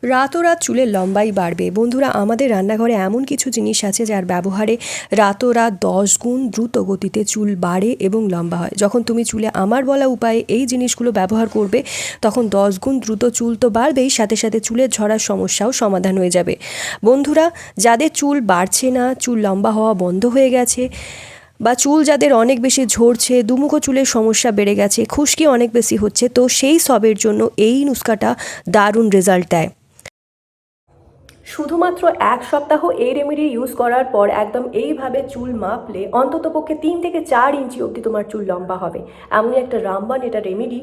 রাতোরাত চুলের লম্বাই বাড়বে। বন্ধুরা, আমাদের রান্নাঘরে এমন কিছু জিনিস আছে যার ব্যবহারে রাতোরাত 10 গুণ দ্রুত গতিতে চুল বাড়ে এবং লম্বা হয়। যখন তুমি চুলে আমার বলা উপায়ে এই জিনিসগুলো ব্যবহার করবে তখন 10 গুণ দ্রুত চুল তো বাড়বেই, সাথে সাথে চুলের ঝরার সমস্যাও সমাধান হয়ে যাবে। বন্ধুরা, যাদের চুল বাড়ছে না, চুল লম্বা হওয়া বন্ধ হয়ে গেছে, বা চুল যাদের অনেক বেশি ঝরছে, দুমুখো চুলের সমস্যা বেড়ে গেছে, খুশকি অনেক বেশি হচ্ছে, তো সেই সবের জন্য এই নুস্কাটা দারুণ রেজাল্ট দেয়। শুধুমাত্র 1 সপ্তাহ এই রেমেডি ইউজ করার পর একদম এইভাবে চুল মাপলে অন্ততপক্ষে 3 থেকে 4 ইঞ্চি অবধি তোমার চুল লম্বা হবে। এমনই একটা রামবান এটা রেমেডি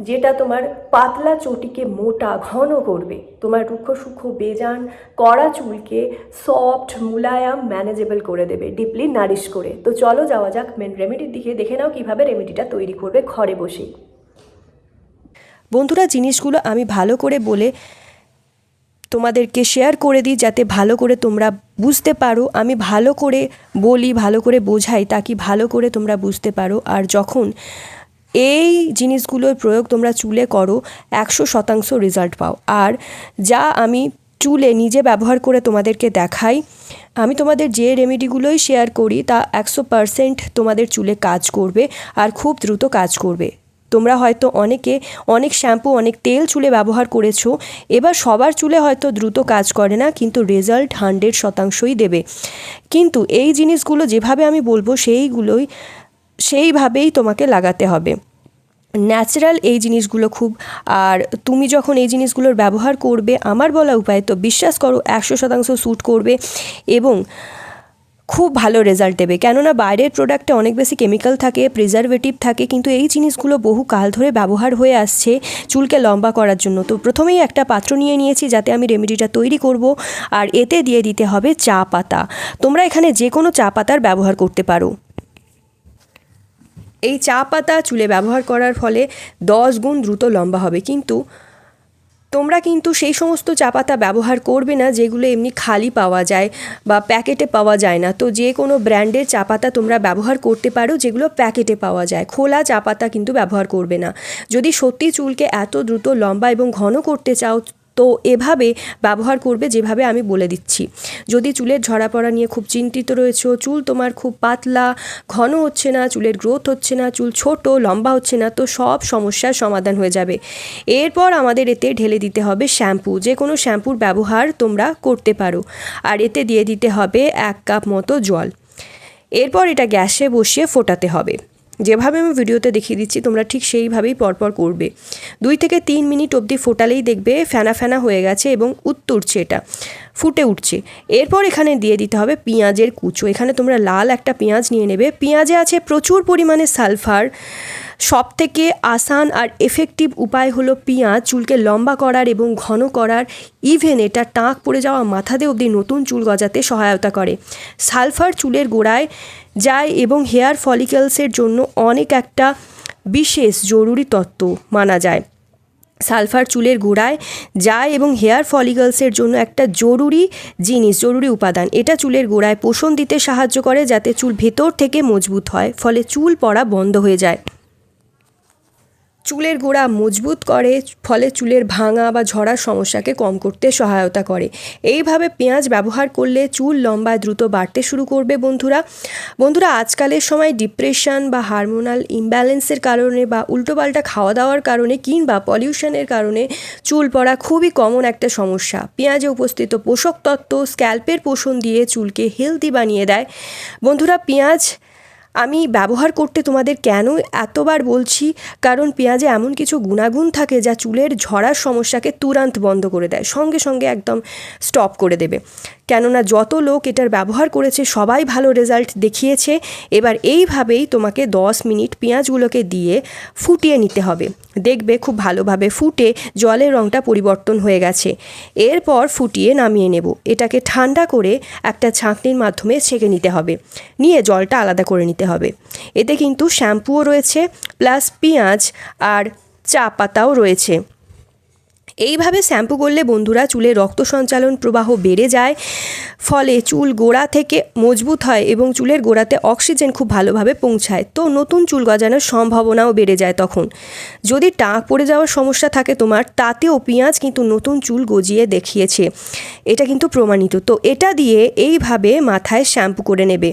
যেটা তোমার পাতলা চটিকে মোটা ঘন করবে, তোমার রুক্ষ সূক্ষ্ম বেজান কড়া চুলকে সফট মুলায়াম ম্যানেজেবল করে দেবে, ডিপলি নারিশ করে। তো চলো যাওয়া যাক মেন রেমেডির দিকে। দেখে নাও কীভাবে রেমেডিটা তৈরি করবে ঘরে বসেই। বন্ধুরা, জিনিসগুলো আমি ভালো করে বলে তোমাদেরকে শেয়ার করে দিই যাতে ভালো করে তোমরা বুঝতে পারো। আমি ভালো করে বলি, ভালো করে বোঝাই তাকে ভালো করে তোমরা বুঝতে পারো। আর যখন এই জিনিসগুলোর প্রয়োগ তোমরা চুলে করো 100% রেজাল্ট পাও। আর যা আমি চুলে নিজে ব্যবহার করে তোমাদেরকে দেখাই, আমি তোমাদের যে রেমেডিগুলোই শেয়ার করি তা 100% তোমাদের চুলে কাজ করবে আর খুব দ্রুত কাজ করবে। তোমরা হয়তো অনেকে অনেক শ্যাম্পু, অনেক তেল চুলে ব্যবহার করেছো, এবার সবার চুলে হয়তো দ্রুত কাজ করে না, কিন্তু রেজাল্ট 100%ই দেবে। কিন্তু এই জিনিসগুলো যেভাবে আমি বলবো সেইভাবেই তোমাকে লাগাতে হবে। ন্যাচারাল এই জিনিসগুলো খুব। আর তুমি যখন এই জিনিসগুলোর ব্যবহার করবে আমার বলা উপায়, তো বিশ্বাস করো 100% শ্যুট করবে এবং খুব ভালো রেজাল্ট দেবে। কেননা বাইরের প্রোডাক্টে অনেক বেশি কেমিক্যাল থাকে, প্রিজারভেটিভ থাকে, কিন্তু এই জিনিসগুলো বহু কাল ধরে ব্যবহার হয়ে আসছে চুলকে লম্বা করার জন্য। তো প্রথমেই একটা পাত্র নিয়ে নিয়েছি যাতে আমি রেমেডিটা তৈরি করব, আর এতে দিয়ে দিতে হবে চা পাতা। তোমরা এখানে যে কোনো চা পাতার ব্যবহার করতে পারো। এই চা পাতা চুলে ব্যবহার করার ফলে 10 গুণ দ্রুত লম্বা হবে। কিন্তু তোমরা কিন্তু সেই সমস্ত চা পাতা ব্যবহার করবে না যেগুলো এমনি খালি পাওয়া যায় বা প্যাকেটে পাওয়া যায় না। তো যে কোনো ব্র্যান্ডের চা পাতা তোমরা ব্যবহার করতে পারো যেগুলো প্যাকেটে পাওয়া যায়। খোলা চা পাতা কিন্তু ব্যবহার করবে না। যদি সত্যি চুলকে এত দ্রুত লম্বা এবং ঘন করতে চাও তো এভাবে ব্যবহার করবে যেভাবে আমি বলে দিচ্ছি। যদি চুলের ঝরা পড়া নিয়ে খুব চিন্তিত রয়েছো, চুল তোমার খুব পাতলা, ঘন হচ্ছে না, চুলের গ্রোথ হচ্ছে না, চুল ছোট লম্বা হচ্ছে না, তো সব সমস্যার সমাধান হয়ে যাবে। এরপর আমাদের এতে ঢেলে দিতে হবে শ্যাম্পু। যে কোনো শ্যাম্পুর ব্যবহার তোমরা করতে পারো। আর এতে দিয়ে দিতে হবে 1 কাপ মতো জল। এরপর এটা গ্যাসে বসিয়ে ফোটাতে হবে। যেভাবে আমি ভিডিওতে দেখিয়ে দিচ্ছি তোমরা ঠিক সেইভাবেই পরপর করবে। 2 থেকে 3 মিনিট অবধি ফোটালেই দেখবে ফেনা ফেনা হয়ে গেছে এবং উত্তরছে, এটা ফুটে উঠছে। এরপর এখানে দিয়ে দিতে হবে পেঁয়াজের কুচো। এখানে তোমরা লাল একটা পেঁয়াজ নিয়ে নেবে। পেঁয়াজে আছে প্রচুর পরিমাণে সালফার। সব থেকে আসান আর এফেক্টিভ উপায় হলো পেঁয়াজ চুলকে লম্বা করার এবং ঘন করার। ইভেন এটা টাক পড়ে যাওয়া মাথাতে অবধি নতুন চুল গজাতে সহায়তা করে। সালফার চুলের গোড়ায় যায় এবং হেয়ার ফলিকলসের জন্য অনেক একটা বিশেষ জরুরি তত্ত্ব মানা যায়। সালফার চুলের গোড়ায় যায় এবং হেয়ার ফলিকলসের জন্য একটা জরুরি উপাদান। এটা চুলের গোড়ায় পোষণ দিতে সাহায্য করে যাতে চুল ভেতর থেকে মজবুত হয়, ফলে চুল পড়া বন্ধ হয়ে যায়। চুলের গোড়া মজবুত করে, ফলে চুলের ভাঙা বা ঝরার সমস্যাকে কম করতে সহায়তা করে। এইভাবে পেঁয়াজ ব্যবহার করলে চুল লম্বা দ্রুত বাড়তে শুরু করবে। বন্ধুরা, আজকালের সময় ডিপ্রেশন বা হারমোনাল ইমব্যালেন্সের কারণে বা উল্টোপাল্টা খাওয়া দাওয়ার কারণে কিংবা পলিউশনের কারণে চুল পড়া খুবই কমন একটা সমস্যা। পেঁয়াজে উপস্থিত পোষক তত্ত্ব স্ক্যাল্পের পোষণ দিয়ে চুলকে হেলদি বানিয়ে দেয়। বন্ধুরা, পেঁয়াজ আমি ব্যবহার করতে তোমাদের কেন এতবার বলছি, কারণ পেঁয়াজে এমন কিছু গুণাগুণ থাকে যা চুলের ঝরার সমস্যাকে তুরন্ত বন্ধ করে দেয়, সঙ্গে সঙ্গে একদম স্টপ করে দেবে। কেননা যত লোক এটার ব্যবহার করেছে সবাই ভালো রেজাল্ট দেখিয়েছে। এবার এইভাবেই তোমাকে 10 মিনিট পেঁয়াজগুলোকে দিয়ে ফুটিয়ে নিতে হবে। দেখবে খুব ভালোভাবে ফুটে জলের রঙটা পরিবর্তন হয়ে গেছে। এরপর ফুটিয়ে নামিয়ে নেব। এটাকে ঠান্ডা করে একটা ছাঁকনির মাধ্যমে ছেঁকে নিতে হবে, নিয়ে জলটা আলাদা করে নিতে হবে। এতে কিন্তু শ্যাম্পুও রয়েছে প্লাস পেঁয়াজ আর চা পাতাও রয়েছে। এইভাবে শ্যাম্পু করলে বন্ধুরা চুলে রক্ত সঞ্চালন প্রবাহ বেড়ে যায়, ফলে চুল গোড়া থেকে মজবুত হয় এবং চুলের গোড়াতে অক্সিজেন খুব ভালোভাবে পৌঁছায়। তো নতুন চুল গজানোর সম্ভাবনাও বেড়ে যায় তখন। যদি টাক পড়ে যাওয়ার সমস্যা থাকে তোমার, তাতেও পেঁয়াজ কিন্তু নতুন চুল গজিয়ে দেখিয়েছে, এটা কিন্তু প্রমাণিত। তো এটা দিয়ে এইভাবে মাথায় শ্যাম্পু করে নেবে।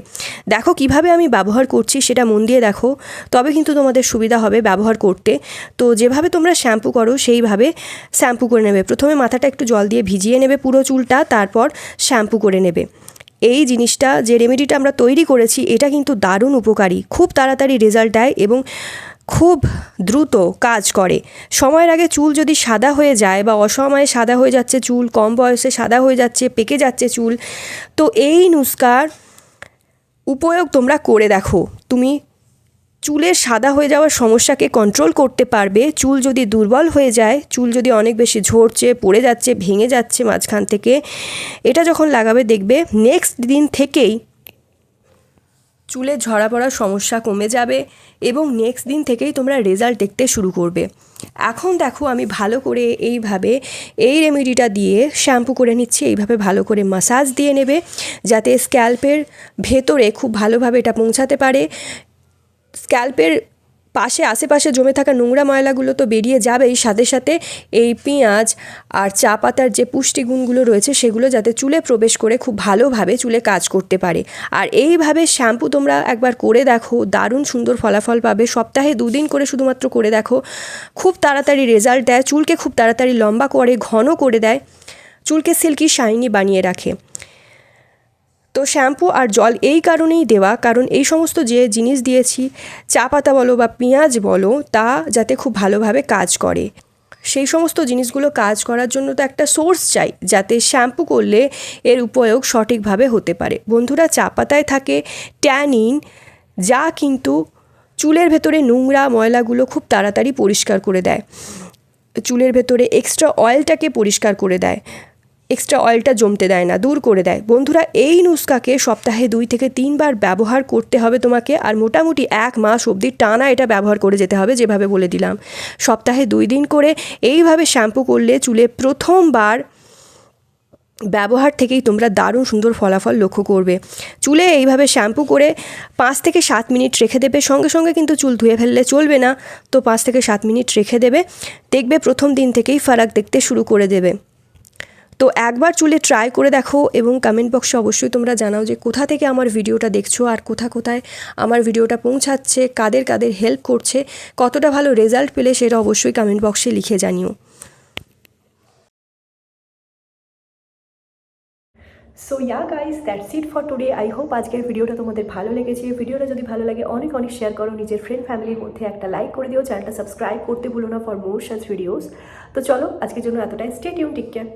দেখো কিভাবে আমি ব্যবহার করছি সেটা মন দিয়ে দেখো, তবে কিন্তু তোমাদের সুবিধা হবে ব্যবহার করতে। তো যেভাবে তোমরা শ্যাম্পু করো সেইভাবে শ্যাম্পু করে নেবে। প্রথমে মাথাটা একটু জল দিয়ে ভিজিয়ে নেবে পুরো চুলটা, তারপর শ্যাম্পু করে নেবে। এই জিনিসটা যে রেমেডিটা আমরা তৈরি করেছি এটা কিন্তু দারুণ উপকারী, খুব তাড়াতাড়ি রেজাল্ট দেয় এবং খুব দ্রুত কাজ করে। সময়ের আগে চুল যদি সাদা হয়ে যায় বা অসময়ে সাদা হয়ে যাচ্ছে চুল, কম বয়সে সাদা হয়ে যাচ্ছে, পেকে যাচ্ছে চুল, তো এই নুস্কার উপয়োগ তোমরা করে দেখো। তুমি চুলের সাদা হয়ে যাওয়ার সমস্যাকে কন্ট্রোল করতে পারবে। চুল যদি দুর্বল হয়ে যায়, চুল যদি অনেক বেশি ঝরছে, পড়ে যাচ্ছে, ভেঙে যাচ্ছে মাঝখান থেকে, এটা যখন লাগাবে দেখবে নেক্সট দিন থেকেই চুলে ঝরা পড়ার সমস্যা কমে যাবে এবং নেক্সট দিন থেকেই তোমরা রেজাল্ট দেখতে শুরু করবে। এখন দেখো আমি ভালো করে এইভাবে এই রেমেডিটা দিয়ে শ্যাম্পু করে নিচ্ছি। এইভাবে ভালো করে মাসাজ দিয়ে নেবে যাতে স্ক্যাল্পের ভেতরে খুব ভালোভাবে এটা পৌঁছাতে পারে। স্ক্যাল্পের পাশে আশেপাশে জমে থাকা নোংরা ময়লাগুলো তো বেরিয়ে যাবেই, সাথে সাথে এই পেঁয়াজ আর চা পাতার যে পুষ্টিগুণগুলো রয়েছে সেগুলো যাতে চুলে প্রবেশ করে খুব ভালোভাবে চুলে কাজ করতে পারে। আর এইভাবে শ্যাম্পু তোমরা একবার করে দেখো, দারুণ সুন্দর ফলাফল পাবে। সপ্তাহে 2 দিন করে শুধুমাত্র করে দেখো, খুব তাড়াতাড়ি রেজাল্ট দেয়। চুলকে খুব তাড়াতাড়ি লম্বা করে, ঘন করে দেয়, চুলকে সিল্কি শাইনি বানিয়ে রাখে। তো শ্যাম্পু আর জল এই কারণেই দেওয়া, কারণ এই সমস্ত যে জিনিস দিয়েছি, চা পাতা বলো বা পেঁয়াজ বলো, তা যাতে খুব ভালোভাবে কাজ করে। সেই সমস্ত জিনিসগুলো কাজ করার জন্য তো একটা সোর্স চাই, যাতে শ্যাম্পু করলে এর উপয়োগ সঠিকভাবে হতে পারে। বন্ধুরা, চা পাতায় থাকে ট্যানিন, যা কিন্তু চুলের ভেতরে নোংরা ময়লাগুলো খুব তাড়াতাড়ি পরিষ্কার করে দেয়, চুলের ভেতরে এক্সট্রা অয়েলটাকে পরিষ্কার করে দেয়, এক্সট্রা অয়েলটা জমতে দেয় না, দূর করে দেয়। বন্ধুরা, এই নুস্কাকে সপ্তাহে 2 থেকে 3 বার ব্যবহার করতে হবে তোমাকে, আর মোটামুটি 1 মাস অবধি টানা এটা ব্যবহার করে যেতে হবে, যেভাবে বলে দিলাম। সপ্তাহে 2 দিন করে এইভাবে শ্যাম্পু করলে চুলে প্রথমবার ব্যবহার থেকেই তোমরা দারুণ সুন্দর ফলাফল লক্ষ্য করবে। চুলে এইভাবে শ্যাম্পু করে 5 থেকে 7 মিনিট রেখে দেবে। সঙ্গে সঙ্গে কিন্তু চুল ধুয়ে ফেললে চলবে না, তো 5 থেকে 7 মিনিট রেখে দেবে। দেখবে প্রথম দিন থেকেই ফারাক দেখতে শুরু করে দেবে। তো একবার চুলে ট্রাই করে দেখো এবং কমেন্ট বক্সে অবশ্যই তোমরা জানাও যে কোথা থেকে আমার ভিডিওটা দেখছো আর কোথায় আমার ভিডিওটা পৌঁছাচ্ছে, কাদের কাদের হেল্প করছে, কতটা ভালো রেজাল্ট পেলে সেটা অবশ্যই কমেন্ট বক্সে লিখে জানিও। So yeah guys, that's it for today. I hope আজকের ভিডিওটা তোমাদের ভালো লেগেছে। ভিডিওটা যদি ভালো লাগে অনেক অনেক শেয়ার করো, নিজের ফ্রেন্ড ফ্যামিলির মধ্যে একটা লাইক করে দিও, চ্যানেলটা সাবস্ক্রাইব করতে ভুলো না ফর মোর সাচ ভিডিওস। তো চলো আজকের জন্য এতটাই। Stay tune, take care.